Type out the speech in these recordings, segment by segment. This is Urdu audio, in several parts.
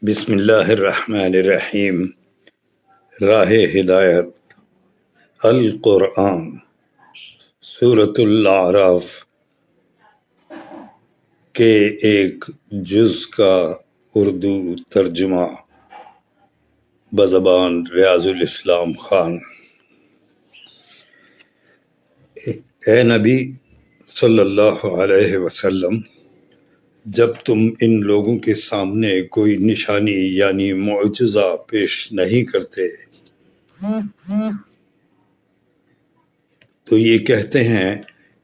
بسم اللہ الرحمن الرحیم۔ راہ ہدایت القرآن، سورۃ الاعراف کے ایک جز کا اردو ترجمہ بزبان ریاض الاسلام خان۔ اے نبی صلی اللہ علیہ وسلم، جب تم ان لوگوں کے سامنے کوئی نشانی یعنی معجزہ پیش نہیں کرتے تو یہ کہتے ہیں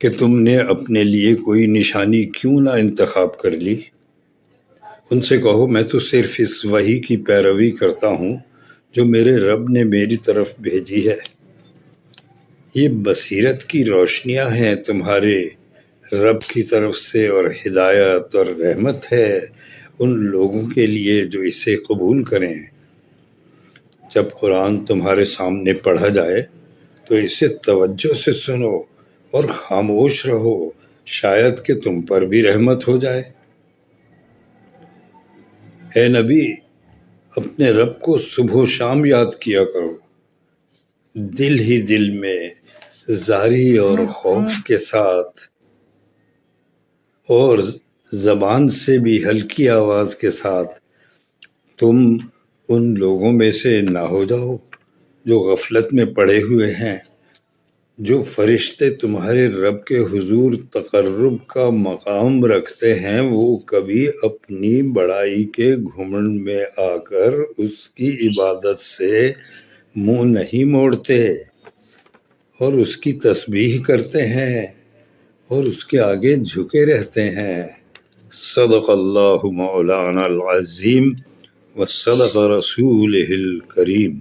کہ تم نے اپنے لیے کوئی نشانی کیوں نہ انتخاب کر لی۔ ان سے کہو میں تو صرف اس وحی کی پیروی کرتا ہوں جو میرے رب نے میری طرف بھیجی ہے۔ یہ بصیرت کی روشنیاں ہیں تمہارے رب کی طرف سے اور ہدایت اور رحمت ہے ان لوگوں کے لیے جو اسے قبول کریں۔ جب قرآن تمہارے سامنے پڑھا جائے تو اسے توجہ سے سنو اور خاموش رہو، شاید کہ تم پر بھی رحمت ہو جائے۔ اے نبی، اپنے رب کو صبح و شام یاد کیا کرو، دل ہی دل میں زاری اور خوف کے ساتھ، اور زبان سے بھی ہلکی آواز کے ساتھ۔ تم ان لوگوں میں سے نہ ہو جاؤ جو غفلت میں پڑے ہوئے ہیں۔ جو فرشتے تمہارے رب کے حضور تقرب کا مقام رکھتے ہیں وہ کبھی اپنی بڑائی کے گھمنڈ میں آ کر اس کی عبادت سے منہ نہیں موڑتے اور اس کی تسبیح کرتے ہیں اور اس کے آگے جھکے رہتے ہیں۔ صدق اللہ مولانا العظیم و صدق رسولہ الکریم۔